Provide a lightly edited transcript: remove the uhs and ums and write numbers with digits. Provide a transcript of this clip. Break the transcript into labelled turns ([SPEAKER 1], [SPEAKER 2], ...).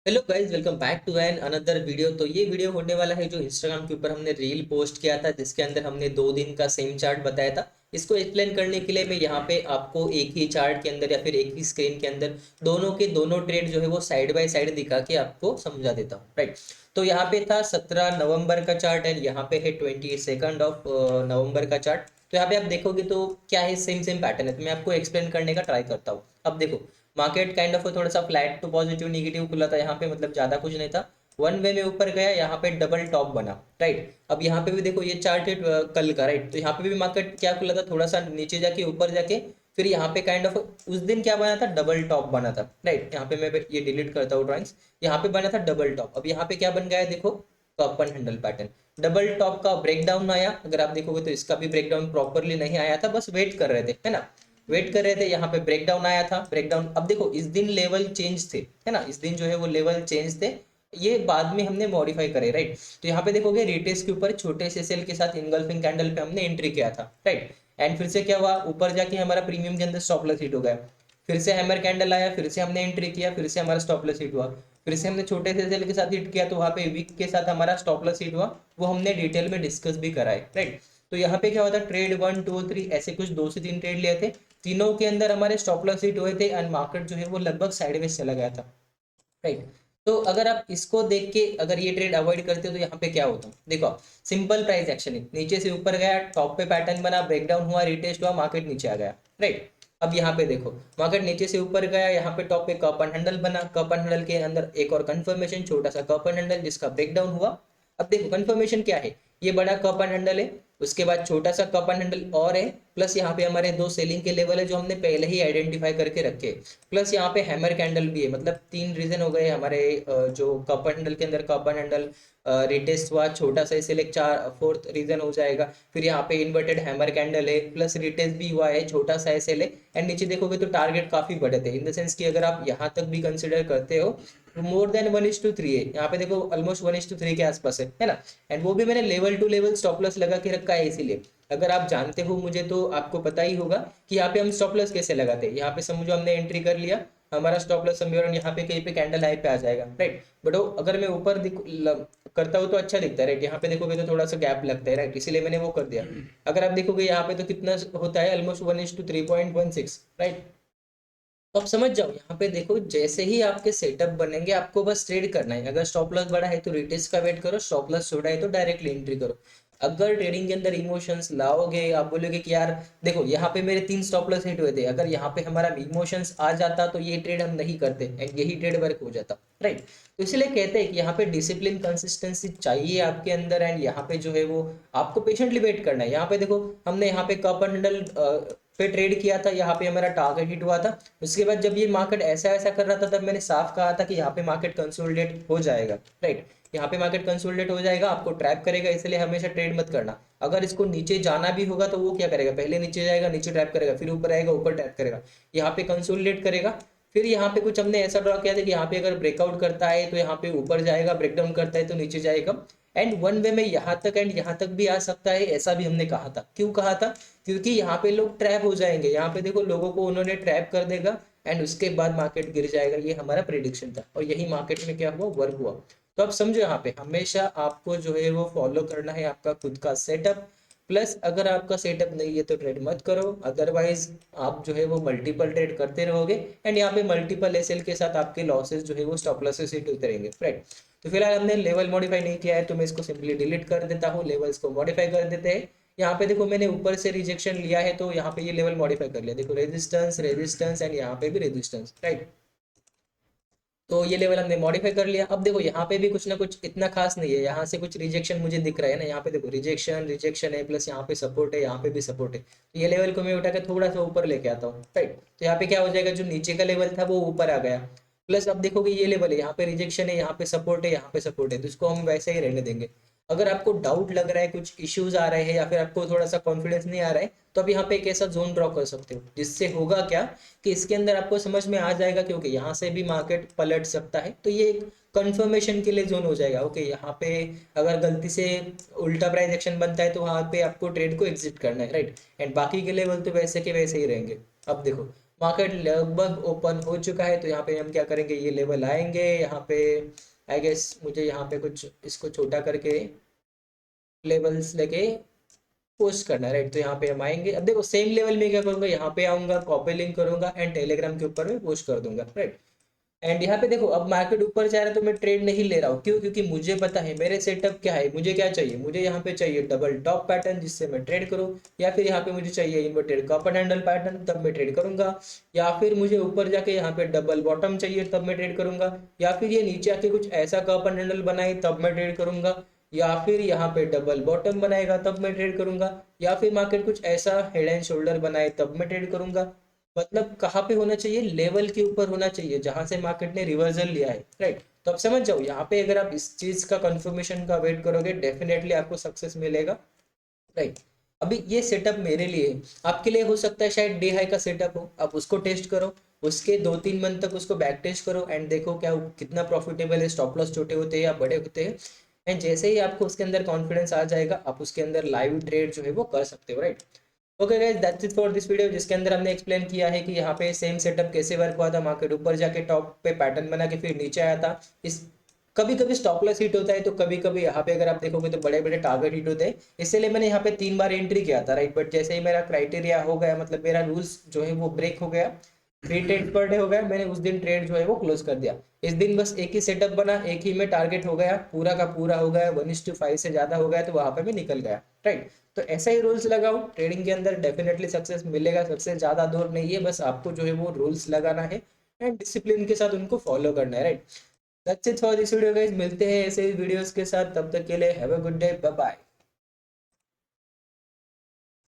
[SPEAKER 1] Hello guys, welcome back to an another video. तो ये video होने वाला है जो इंस्टाग्राम के ऊपर हमने रील पोस्ट किया था, जिसके अंदर हमने 2 दिन का सेम चार्ट बताया था। इसको एक्सप्लेन करने के लिए मैं यहाँ पे आपको एक ही चार्ट के अंदर या फिर एक ही स्क्रीन के अंदर दोनों के दोनों ट्रेड जो है वो साइड बाय साइड दिखा के आपको समझा देता हूँ, राइट। तो यहाँ पे था 17 नवंबर का चार्ट एंड यहाँ पे है 22 नवंबर का चार्ट। तो यहाँ पे आप देखोगे तो क्या है, सेम सेम पैटर्न है। तो मैं आपको एक्सप्लेन करने का ट्राई करता हूँ। अब देखो, मार्केट काइंड ऑफ थोड़ा सा फ्लैट टू पॉजिटिव निगेटिव खुला था यहाँ पे, मतलब ज्यादा कुछ नहीं था। वन वे में ऊपर गया, यहाँ पे डबल टॉप बना, राइट। अब यहाँ पे भी देखो, ये चार्ट है कल का, राइट। तो यहाँ पे भी मार्केट क्या खुला था, थोड़ा सा नीचे जाके ऊपर जाके फिर यहाँ पे काइंड ऑफ उस दिन क्या बना था, डबल टॉप बना था, राइट। यहाँ पे मैं ये डिलीट करता हूँ ड्राइंग्स। यहाँ पे बना था डबल टॉप। अब यहाँ पे क्या बन गया है, देखो, top and handle pattern. Double top का ब्रेकडाउन आया, अगर आप देखोगे तो इसका भी ब्रेकडाउन प्रॉपरली नहीं आया था, बस वेट कर रहे थे, है ना। वेट कर रहे थे, यहाँ पे ब्रेकडाउन आया था, ब्रेकडाउन। अब देखो, इस दिन लेवल चेंज थे, है ना, इस दिन जो है वो लेवल चेंज थे। ये बाद में हमने मॉडिफाई करे, राइट। तो यहाँ पे देखोगे रिटेस्ट के ऊपर छोटे से सेल के साथ इनगल्फिंग कैंडल पे हमने एंट्री किया था, राइट। एंड फिर से क्या हुआ, ऊपर जाके हमारा प्रीमियम के अंदर स्टॉप लॉस हिट हो गया। फिर से हैमर कैंडल आया, फिर से हमने एंट्री किया, फिर से हमारा स्टॉप लॉस हिट हुआ। फिर से हमने छोटे से सेल के साथ हिट किया, तो वहाँ पे वीक के साथ हमारा स्टॉप लॉस हिट हुआ। वो हमने डिटेल में डिस्कस भी करा है, राइट। तो यहाँ पे क्या होता है, ट्रेड 1 2 3 ऐसे कुछ 2 से 3 ट्रेड लिए थे। तीनों के अंदर हमारे स्टॉप लॉस हिट हुए थे एंड मार्केट जो है वो लगभग साइडवेज चला गया था, राइट। तो अगर आप इसको देख के अगर ये ट्रेड अवॉइड करते हो तो यहाँ पे क्या होता है, देखो, सिंपल प्राइस एक्शनिंग, नीचे से ऊपर गया, टॉप पे पैटर्न बना, ब्रेकडाउन हुआ, रिटेस्ट हुआ, मार्केट नीचे आ गया, राइट। अब यहाँ पे देखो, मार्केट नीचे से ऊपर गया, यहाँ पे टॉप पे कप एंड हैंडल बना, कप एंड हैंडल के अंदर एक और कंफर्मेशन, छोटा सा कप एंड हैंडल जिसका ब्रेकडाउन हुआ। अब देखो कंफर्मेशन क्या है, ये बड़ा कप एंड हैंडल है, उसके बाद छोटा सा कप एंड हैंडल और है, प्लस यहाँ पे हमारे दो सेलिंग के लेवल है जो हमने पहले ही आइडेंटिफाई करके रखे, प्लस यहाँ पे हैमर कैंडल भी है। मतलब 3 रीजन हो गए हमारे, जो कप एंड हैंडल के अंदर कप एंड हैंडल रिटेस्ट हुआ, छोटा सा इसे लेक चार, फोर्थ रीजन हो जाएगा। फिर यहाँ पे इन्वर्टेड हैमर कैंडल है, प्लस रिटेस्ट भी हुआ है, छोटा सा ऐसे ले। एंड नीचे देखोगे तो टारगेट काफी बड़े थे, इन द सेंस कि अगर आप यहाँ तक भी कंसिडर करते हो तो मोर देन 1:3 है। यहाँ पे देखो ऑलमोस्ट 1:3 के आसपास है ना। एंड वो भी मैंने level to level stop loss लगा के रखा है, इसीलिए अगर आप जानते हो मुझे तो आपको पता ही होगा कि यहाँ पे हम स्टॉप लॉस कैसे लगाते हैं। यहाँ पे समझो हमने एंट्री कर लिया, हमारा स्टॉप लॉस समीकरण यहाँ पे कहीं पे कैंडल हाई पे आ जाएगा, राइट। बट अगर मैं ऊपर करता हूँ तो अच्छा दिखता है, राइट। यहाँ पे देखोगे तो थोड़ा सा गैप लगता है, राइट, इसीलिए मैंने वो कर दिया। अगर आप देखोगे यहाँ पे तो कितना होता है, ऑलमोस्ट 1:3.16, राइट। तो आप समझ जाओ, यहाँ पे देखो, जैसे ही आपके सेटअप बनेंगे आपको बस ट्रेड करना है। अगर स्टॉप लॉस बड़ा है तो रिटेस्ट का वेट करो, स्टॉप लॉस छोटा है तो डायरेक्टली एंट्री करो। अगर ट्रेडिंग के अंदर इमोशंस लाओगे, आप बोलोगे कि यार देखो, यहाँ पे मेरे 3 स्टॉप लॉस हिट हुए थे, अगर यहाँ पे हमारा इमोशंस आ जाता तो ये ट्रेड हम नहीं करते एंड यही ट्रेड वर्क हो जाता, राइट। तो इसलिए कहते हैं कि यहाँ पे डिसिप्लिन कंसिस्टेंसी चाहिए आपके अंदर, एंड यहाँ पे जो है वो आपको पेशेंटली वेट करना है। यहाँ पे देखो, हमने यहाँ पे कप एंड हैंडल पे ट्रेड किया था, यहाँ पे हमारा टारगेट हिट हुआ था। उसके बाद जब ये मार्केट ऐसा ऐसा कर रहा था, तब मैंने साफ कहा था कि यहाँ पे मार्केट कंसोलिडेट हो जाएगा, राइट। यहाँ पे मार्केट कंसोलिडेट हो जाएगा, आपको ट्रैप करेगा, इसलिए हमेशा ट्रेड मत करना। अगर इसको नीचे जाना भी होगा तो वो क्या करेगा, पहले नीचे जाएगा, नीचे ट्रैप करेगा, फिर ऊपर आएगा, ऊपर ट्रैप करेगा, यहाँ पे कंसोलिडेट करेगा। फिर यहाँ पे कुछ हमने ऐसा ड्रॉ किया था कि यहाँ पे अगर ब्रेकआउट करता है तो यहाँ पे ऊपर जाएगा, ब्रेकडाउन करता है तो नीचे जाएगा। एंड वन वे में यहाँ तक एंड यहाँ तक भी आ सकता है, ऐसा भी हमने कहा था। क्यों कहा था, क्योंकि यहाँ पे लोग ट्रैप हो जाएंगे, यहाँ पे देखो लोगों को उन्होंने ट्रैप कर देगा एंड उसके बाद मार्केट गिर जाएगा। ये हमारा प्रेडिक्शन था और यही मार्केट में क्या हुआ, वर्क हुआ। तो आप समझो, यहाँ पे हमेशा आपको जो है वो फॉलो करना है आपका खुद का सेटअप। प्लस अगर आपका सेटअप नहीं है तो ट्रेड मत करो, अदरवाइज आप जो है वो मल्टीपल ट्रेड करते रहोगे एंड यहाँ पे मल्टीपल एसएल के साथ आपके लॉसेस जो है वो स्टॉप लॉसेस हिट होते रहेंगे, राइट। तो फिलहाल हमने लेवल मॉडिफाई नहीं किया है, तो मैं इसको सिंपली डिलीट कर देता हूँ, लेवल्स को मॉडिफाई कर देते हैं। यहाँ पे देखो, मैंने ऊपर से रिजेक्शन लिया है तो यहाँ पे ये लेवल मॉडिफाई कर लिया, देखो, रेजिस्टेंस रेजिस्टेंस एंड यहाँ पे भी रेजिस्टेंस, राइट। तो ये लेवल हमने मॉडिफाई कर लिया। अब देखो, यहाँ पे भी कुछ ना कुछ इतना खास नहीं है, यहाँ से कुछ रिजेक्शन मुझे दिख रहा है ना, यहाँ पे देखो रिजेक्शन रिजेक्शन है, प्लस यहाँ पे सपोर्ट है, यहाँ पे भी सपोर्ट है। तो ये लेवल को मैं उठा के थोड़ा सा ऊपर लेके आता हूँ, राइट। तो यहाँ पे क्या हो जाएगा, जो नीचे का लेवल था वो ऊपर आ गया। प्लस अब देखोगे ये लेवल है, यहाँ पे रिजेक्शन है, यहाँ पे सपोर्ट है, यहाँ पे सपोर्ट है, तो इसको हम वैसे ही रहने देंगे। अगर आपको डाउट लग रहा है, कुछ इश्यूज आ रहे हैं या फिर आपको थोड़ा सा कॉन्फिडेंस नहीं आ रहा है, तो आप यहाँ पे एक ऐसा जोन ड्रॉ कर सकते हो, जिससे होगा क्या कि इसके अंदर आपको समझ में आ जाएगा, क्योंकि यहाँ से भी मार्केट पलट सकता है। तो ये एक कंफर्मेशन के लिए जोन हो जाएगा, ओके। यहाँ पे अगर गलती से उल्टा प्राइस एक्शन बनता है तो वहाँ पे आपको ट्रेड को एग्जिट करना है, राइट। एंड बाकी के लेवल तो वैसे के वैसे ही रहेंगे। अब देखो, मार्केट लगभग ओपन हो चुका है, तो यहाँ पे हम क्या करेंगे, ये लेवल आएंगे यहाँ पे। आई गेस मुझे यहाँ पे कुछ इसको छोटा करके लेवल्स लेके पोस्ट करना है, राइट। तो यहाँ पे हम आएंगे, अब देखो सेम लेवल में क्या करूंगा, यहाँ पे आऊंगा, कॉपी लिंक करूंगा एंड टेलीग्राम के ऊपर में पोस्ट कर दूंगा, राइट। एंड यहाँ पे देखो अब मार्केट ऊपर जा रहा है तो मैं ट्रेड नहीं ले रहा हूँ, क्यों? क्योंकि मुझे पता है मेरे सेटअप क्या है, मुझे क्या चाहिए, मुझे यहाँ पे चाहिए डबल टॉप पैटर्न जिससे मैं ट्रेड करूँ, या फिर यहाँ पे मुझे चाहिए inverted cup and handle pattern, तब मैं ट्रेड करूंगा, या फिर मुझे ऊपर जाके यहाँ पे डबल बॉटम चाहिए तब मैं ट्रेड करूंगा, या फिर ये नीचे आके कुछ ऐसा कप एंड हैंडल बनाए तब मैं ट्रेड करूंगा, या फिर यहाँ पे डबल बॉटम बनाएगा तब मैं ट्रेड करूंगा, या फिर मार्केट कुछ ऐसा हेड एंड शोल्डर बनाए तब मैं ट्रेड करूंगा। मतलब कहाँ पे होना चाहिए, लेवल के ऊपर होना चाहिए जहां से मार्केट ने रिवर्सल लिया है, राइट। तो अब समझ जाओ, यहाँ पे अगर आप इस चीज का कंफर्मेशन का वेट करोगे डेफिनेटली आपको सक्सेस मिलेगा, राइट। अभी ये सेटअप मेरे लिए है, आपके लिए हो सकता है शायद डे हाई का सेटअप हो, आप उसको टेस्ट करो, उसके 2-3 मंथ तक उसको बैक टेस्ट करो एंड देखो क्या कितना प्रॉफिटेबल है, स्टॉप लॉस छोटे होते हैं या बड़े होते हैं। एंड जैसे ही आपको उसके अंदर कॉन्फिडेंस आ जाएगा, आप उसके अंदर लाइव ट्रेड जो है वो कर सकते हो, right. Okay guys, that's it for this video, जिसके अंदर हमने एक्सप्लेन किया है कि यहाँ पे सेम सेटअप कैसे वर्क हुआ था, मार्केट ऊपर जाके टॉप पे पैटर्न बना के फिर नीचे आया था। इस कभी कभी स्टॉप लॉस हिट होता है, तो कभी कभी यहाँ पे अगर आप देखोगे तो बड़े बड़े टारगेट हिट होते हैं, इसलिए मैंने यहाँ पे 3 बार एंट्री किया था, राइट। बट जैसे ही मेरा क्राइटेरिया हो गया, मतलब मेरा रूल्स जो है वो ब्रेक हो गया, 3 ट्रेड पर डे हो गया, मैंने उस दिन ट्रेड जो है वो क्लोज कर दिया। इस दिन बस एक ही सेटअप बना, एक ही में टारगेट हो गया, पूरा का पूरा हो गया, 1:5 से ज्यादा हो गया, तो वहां पे भी निकल गया, राइट। तो ऐसा ही रूल्स लगाओ, ट्रेडिंग के अंदर डेफिनेटली सक्सेस मिलेगा, सक्सेस ज्यादा दूर नहीं है, बस आपको जो है वो रूल्स लगाना है एंड डिसिप्लिन के साथ उनको फॉलो करना है, right. That's it for this video guys, मिलते हैं ऐसे ही वीडियोस के साथ, तब तक के लिए have a good day, bye bye.